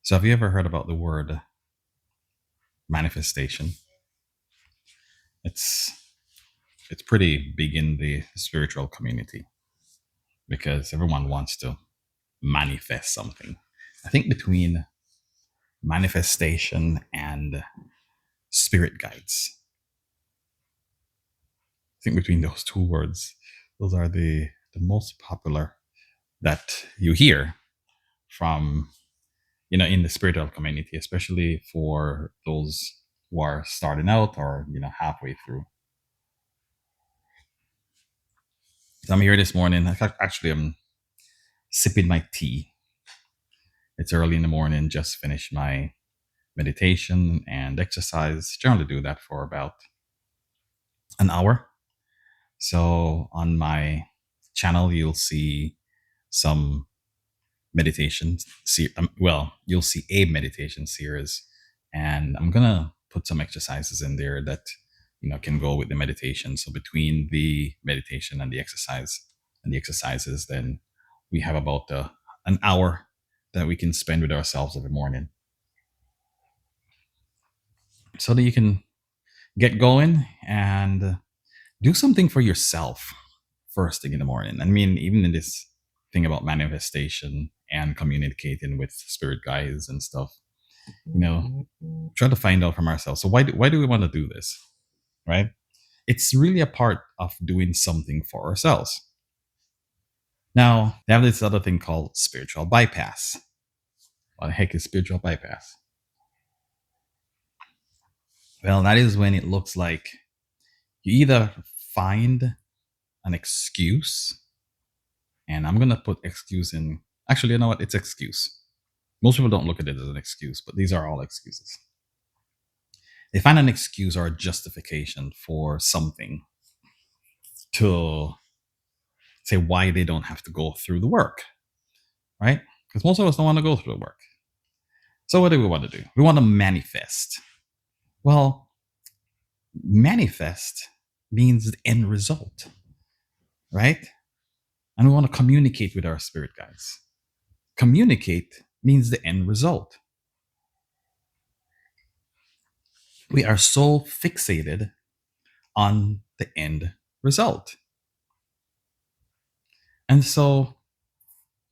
So, have you ever heard about the word manifestation? It's it's pretty big in the spiritual community because everyone wants to manifest something. I think between manifestation and spirit guides, I think between those two words, those are the most popular that you hear from in the spiritual community, especially for those who are starting out or halfway through. So I'm here this morning. Actually, I'm sipping my tea. It's early in the morning. Just finished my meditation and exercise. Generally, do that for about an hour. So on my channel, you'll see some meditations. You'll see a meditation series, and I'm gonna put some exercises in there that can go with the meditation. So between the meditation and the exercises, then we have about an hour that we can spend with ourselves every morning, so that you can get going and do something for yourself first thing in the morning. I mean, even in this thing about manifestation and communicating with spirit guides and stuff, try to find out from ourselves. So why do we want to do this, right? It's really a part of doing something for ourselves. Now, they have this other thing called spiritual bypass. What the heck is spiritual bypass? Well, that is when it looks like you either find an excuse, and I'm gonna put excuse in. Actually, you know what? It's excuse. Most people don't look at it as an excuse, but these are all excuses. They find an excuse or a justification for something to say why they don't have to go through the work, right? Because most of us don't want to go through the work. So, what do we want to do? We want to manifest. Well, manifest means the end result, right? And we want to communicate with our spirit guides. Communicate means the end result. We are so fixated on the end result. And so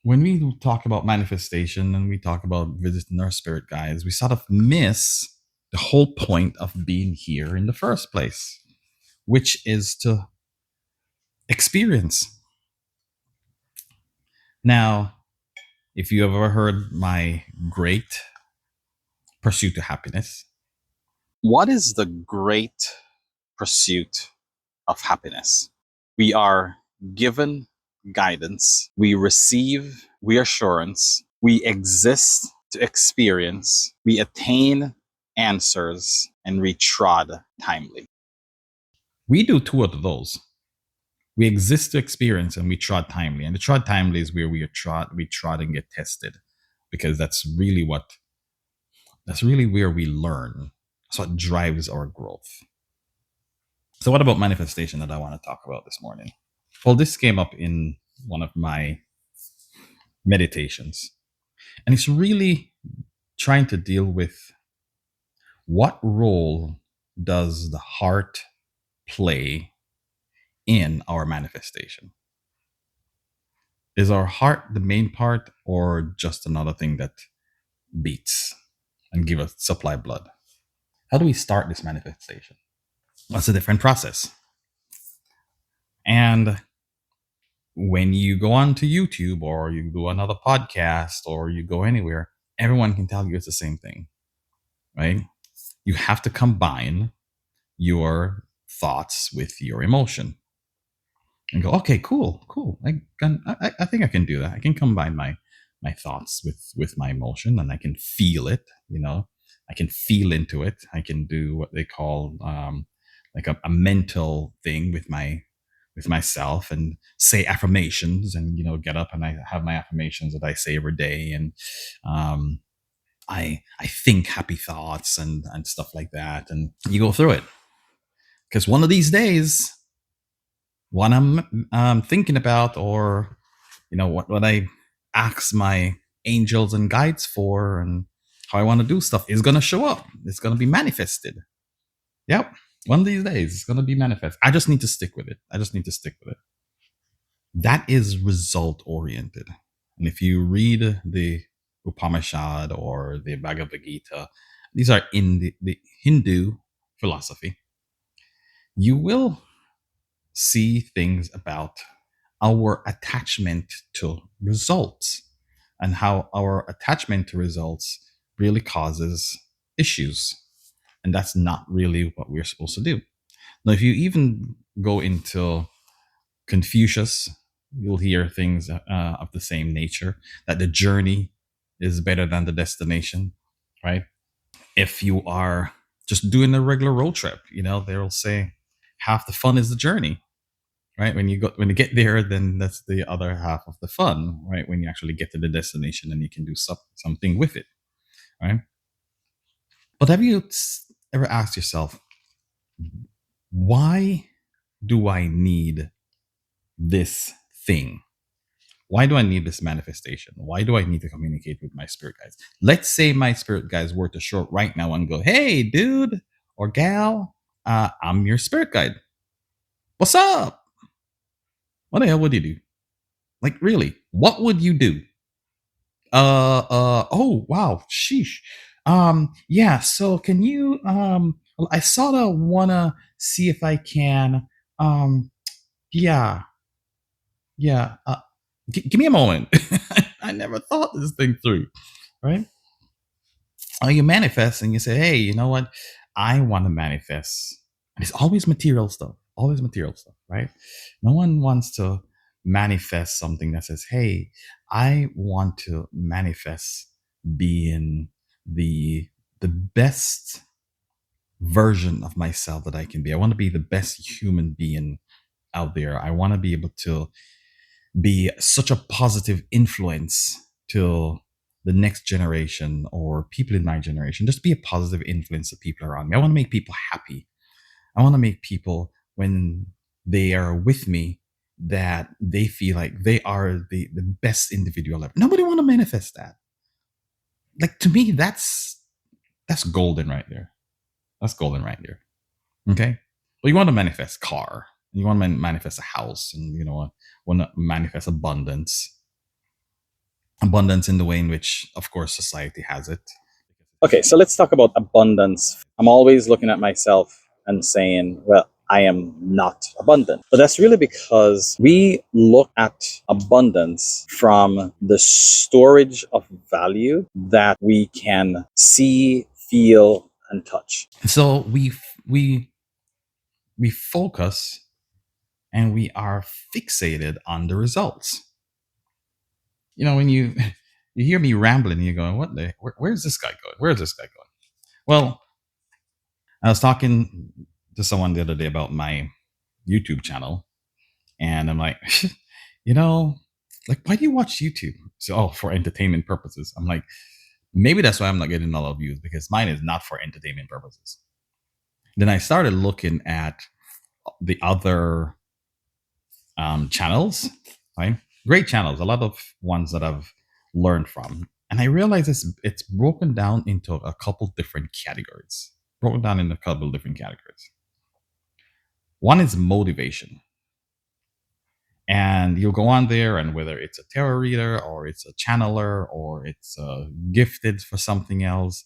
when we talk about manifestation and we talk about visiting our spirit guides, we sort of miss the whole point of being here in the first place, which is to experience. Now, if you have ever heard my great pursuit to happiness, what is the great pursuit of happiness? We are given guidance, we receive reassurance, we exist to experience, we attain answers, and we trod timely. We do two of those. We exist to experience and we trod timely. And the trod timely is where we trod and get tested, because that's really where we learn. That's what drives our growth. So what about manifestation that I want to talk about this morning? Well, this came up in one of my meditations, and it's really trying to deal with what role does the heart play in our manifestation? Is our heart the main part or just another thing that beats and give us supply blood? How do we start this manifestation? That's a different process. And when you go on to YouTube or you do another podcast or you go anywhere, everyone can tell you it's the same thing, right? You have to combine your thoughts with your emotion and go, okay, cool. I think I can do that. I can combine my thoughts with my emotion, and I can feel it. I can feel into it. I can do what they call like a mental thing with myself and say affirmations, and get up and I have my affirmations that I say every day, and um, I think happy thoughts and stuff like that, and you go through it, because one of these days, what I'm thinking about, or what I ask my angels and guides for, and how I want to do stuff is going to show up. It's going to be manifested. Yep. One of these days, it's going to be manifest. I just need to stick with it. I just need to stick with it. That is result oriented. And if you read the Upanishad or the Bhagavad Gita, these are in the Hindu philosophy, you will see things about our attachment to results and how our attachment to results really causes issues. And that's not really what we're supposed to do. Now, if you even go into Confucius, you'll hear things of the same nature, that the journey is better than the destination, right? If you are just doing a regular road trip, they'll say half the fun is the journey, right? When you get there, then that's the other half of the fun, right? When you actually get to the destination and you can do something with it, right? But have you ever asked yourself, why do I need this thing? Why do I need this manifestation? Why do I need to communicate with my spirit guides? Let's say my spirit guides were to show up right now and go, hey, dude or gal, I'm your spirit guide. What's up? What the hell would you do? Like, really, what would you do? Oh, wow, sheesh. Yeah, so can you, well, I sort of want to see if I can, yeah, yeah, give me a moment. I never thought this thing through, right? You manifest and you say, hey, you know what? I want to manifest. And it's always material stuff, right? No one wants to manifest something that says, hey, I want to manifest being the best version of myself that I can be. I want to be the best human being out there. I want to be able to be such a positive influence to the next generation or people in my generation, just be a positive influence to people around me. I want to make people happy. I want to make people, when they are with me, that they feel like they are the best individual ever. Nobody want to manifest that. Like, to me, that's golden right there. That's golden right there. Okay. Well, you want to manifest car. You want to manifest a house, and want to manifest abundance. Abundance in the way in which, of course, society has it. Okay, so let's talk about abundance. I'm always looking at myself and saying, well, I am not abundant. But that's really because we look at abundance from the storage of value that we can see, feel, and touch. So we focus and we are fixated on the results. When you you hear me rambling, you're going, where's this guy going? Where's this guy going? Well, I was talking to someone the other day about my YouTube channel, and I'm like, you know, like, why do you watch YouTube? So, oh, for entertainment purposes. I'm like, maybe that's why I'm not getting a lot of views, because mine is not for entertainment purposes. Then I started looking at the other channels, right? Great channels, a lot of ones that I've learned from. And I realized it's broken down into a couple different categories. Broken down into a couple different categories. One is motivation. And you'll go on there, and whether it's a tarot reader or it's a channeler or it's gifted for something else,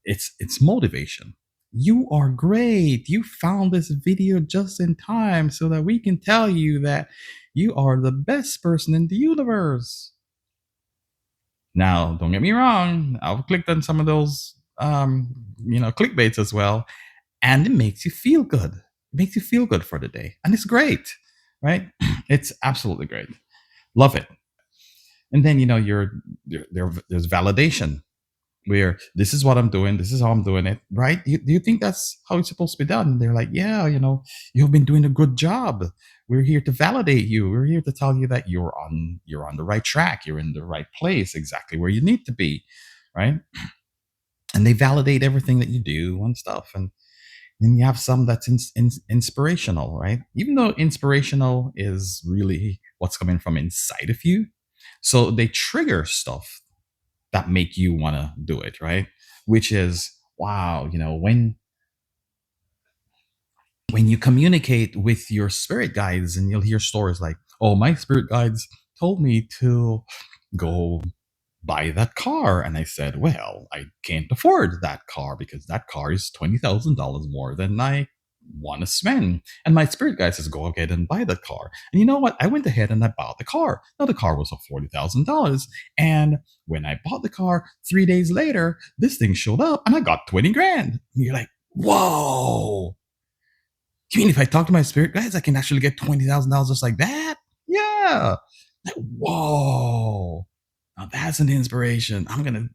it's motivation. You are great. You found this video just in time so that we can tell you that you are the best person in the universe. Now, don't get me wrong. I've clicked on some of those, clickbaits as well, and it makes you feel good. It makes you feel good for the day, and it's great, right? It's absolutely great. Love it. And then there's validation, where this is what I'm doing, this is how I'm doing it, right? Do you think that's how it's supposed to be done? They're like, yeah, you've been doing a good job. We're here to validate you. We're here to tell you that you're on the right track. You're in the right place, exactly where you need to be, right? And they validate everything that you do and stuff. And then you have some that's inspirational, right? Even though inspirational is really what's coming from inside of you. So they trigger stuff that make you want to do it, right? which is wow, when you communicate with your spirit guides and you'll hear stories like, oh, my spirit guides told me to go buy that car. And I said, well, I can't afford that car because that car is $20,000 more than I want to spend. And my spirit guide says, go ahead and buy that car. And you know what? I went ahead and I bought the car. Now, the car was for $40,000. And when I bought the car 3 days later, this thing showed up and I got 20 grand. And you're like, whoa. You mean if I talk to my spirit guides, I can actually get $20,000 just like that? Yeah. Like, whoa. Now that's an inspiration. I'm gonna,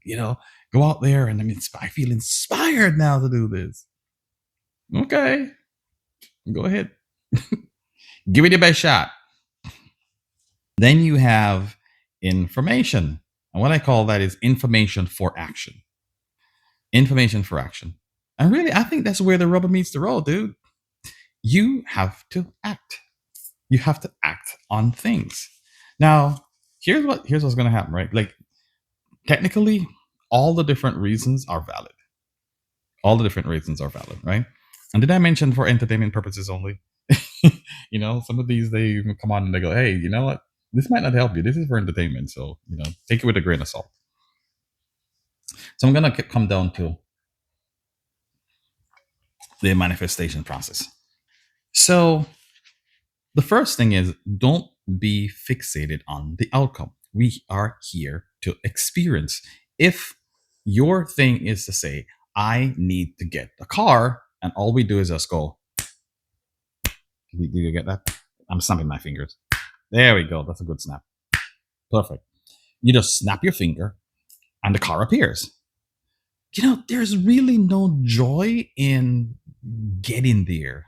go out there and I feel inspired now to do this. Okay, go ahead. Give it your best shot. Then you have information. And what I call that is information for action. Information for action. And really, I think that's where the rubber meets the road, dude. You have to act. You have to act on things. Now, here's what's gonna happen, right? Like technically, all the different reasons are valid. All the different reasons are valid, right? And did I mention for entertainment purposes only? Some of these they even come on and they go, hey, you know what? This might not help you. This is for entertainment. So, take it with a grain of salt. So I'm gonna come down to the manifestation process. So the first thing is don't be fixated on the outcome. We are here to experience. If your thing is to say, I need to get a car, and all we do is just go, do you get that? I'm snapping my fingers. There we go. That's a good snap. Perfect. You just snap your finger and the car appears. There's really no joy in getting there.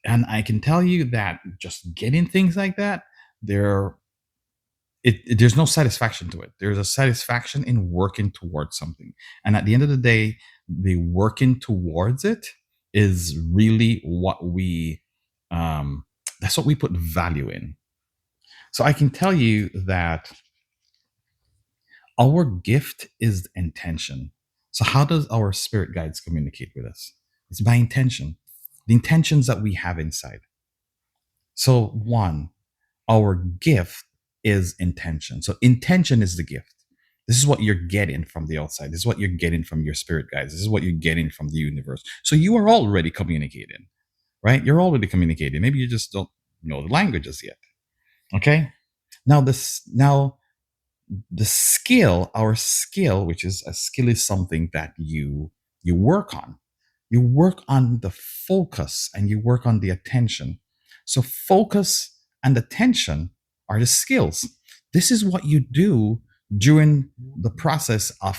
And I can tell you that just getting things like that, there there's no satisfaction to it. There's a satisfaction in working towards something. And at the end of the day, the working towards it is really what we that's what we put value in. So I can tell you that our gift is intention. So how does our spirit guides communicate with us? It's by intention. The intentions that we have inside. So one, our gift is intention. So intention is the gift. This is what you're getting from the outside. This is what you're getting from your spirit guides. This is what you're getting from the universe. So you are already communicating, right? You're already communicating. Maybe you just don't know the languages yet. Okay. Now the skill, our skill, which is a skill, is something that you work on. You work on the focus and you work on the attention. So focus and attention are the skills. This is what you do during the process of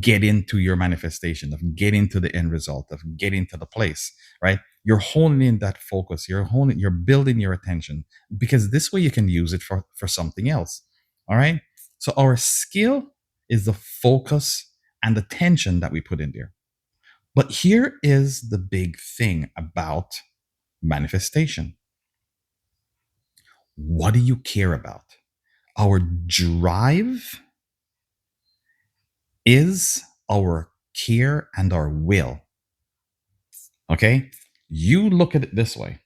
getting to your manifestation, of getting to the end result, of getting to the place, right? You're honing in that focus. You're building your attention, because this way you can use it for something else. All right. So our skill is the focus and the tension that we put in there. But here is the big thing about manifestation. What do you care about? Our drive is our care and our will. Okay? You look at it this way.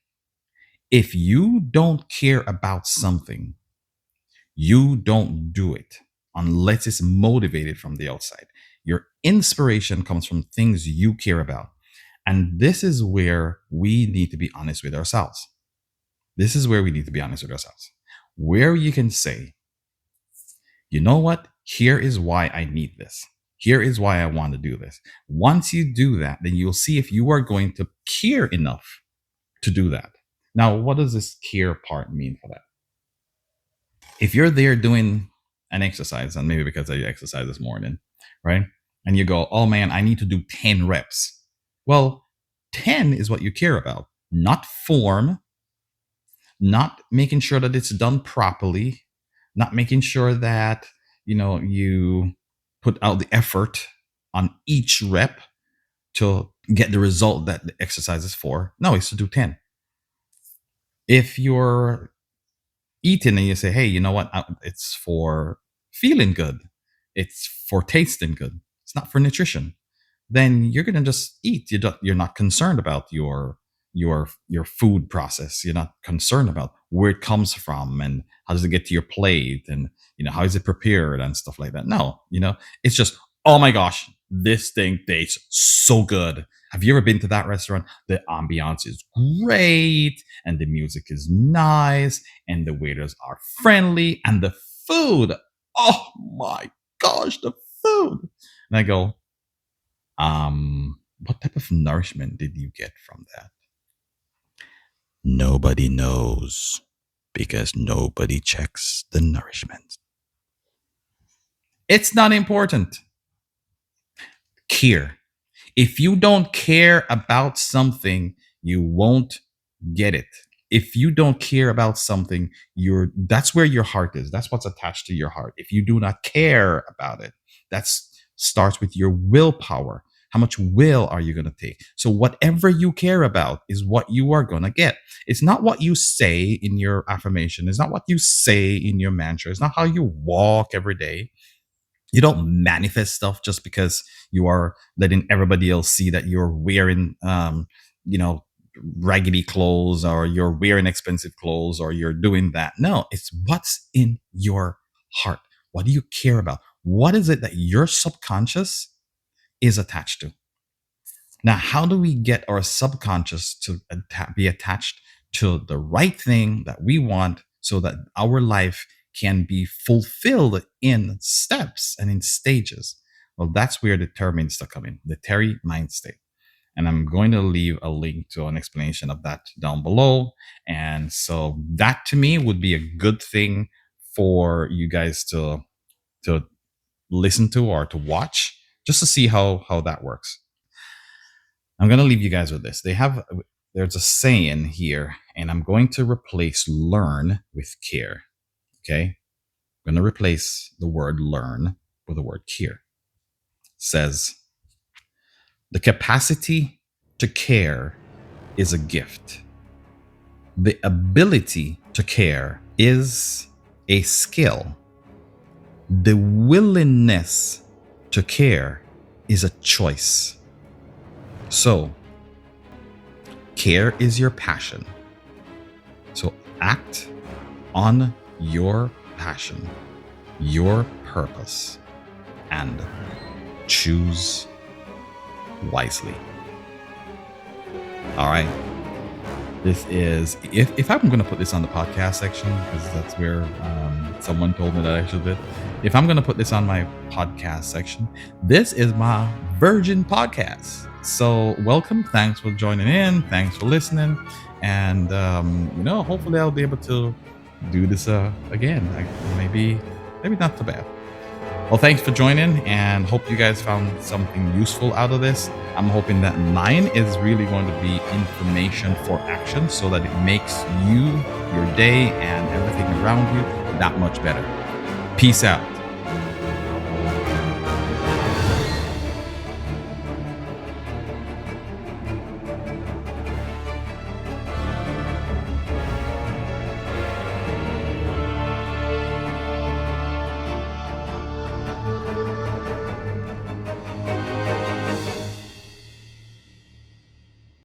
If you don't care about something, you don't do it unless it's motivated from the outside. Your inspiration comes from things you care about. And this is where we need to be honest with ourselves. This is where we need to be honest with ourselves. Where you can say, you know what? Here is why I need this. Here is why I want to do this. Once you do that, then you'll see if you are going to care enough to do that. Now, what does this care part mean for that? If you're there doing an exercise, and maybe because I exercised this morning, right? And you go, oh man, I need to do 10 reps. Well, 10 is what you care about, not form, not making sure that it's done properly, not making sure that, you put out the effort on each rep to get the result that the exercise is for. No, it's to do 10. If you're eating and you say, hey, you know what? It's for feeling good. It's for tasting good. it's not for nutrition, then you're going to just eat. You're not concerned about your food process. You're not concerned about where it comes from and how does it get to your plate, and how is it prepared and stuff like that. No, it's just, oh my gosh, this thing tastes so good. Have you ever been to that restaurant? The ambiance is great and the music is nice and the waiters are friendly and the food, oh my gosh, the food. And I go, what type of nourishment did you get from that? Nobody knows, because nobody checks the nourishment. It's not important. Care. If you don't care about something, you won't get it. If you don't care about something, that's where your heart is. That's what's attached to your heart. If you do not care about it, that starts with your willpower. How much will are you going to take? So whatever you care about is what you are going to get. It's not what you say in your affirmation. It's not what you say in your mantra. It's not how you walk every day. You don't manifest stuff just because you are letting everybody else see that you're wearing, raggedy clothes, or you're wearing expensive clothes, or you're doing that. No, it's what's in your heart. What do you care about? What is it that your subconscious is attached to? Now, how do we get our subconscious to be attached to the right thing that we want so that our life can be fulfilled in steps and in stages? Well, that's where the Terry means to come in, the Terry mind state. And I'm going to leave a link to an explanation of that down below. And so that to me would be a good thing for you guys to listen to or to watch, just to see how that works. I'm going to leave you guys with this. There's a saying here, and I'm going to replace learn with care. Okay. I'm going to replace the word learn with the word care. It says, the capacity to care is a gift. The ability to care is a skill. The willingness to care is a choice. So, care is your passion. So act on your passion, your purpose, and choose wisely. All right. This is, if I'm going to put this on the podcast section, because that's where someone told me that I should do it. If I'm going to put this on my podcast section, this is my virgin podcast. So welcome. Thanks for joining in. Thanks for listening. And, hopefully I'll be able to do this again. Maybe not too bad. Well, thanks for joining, and hope you guys found something useful out of this. I'm hoping that mine is really going to be information for action, so that it makes you, your day, and everything around you that much better. Peace out.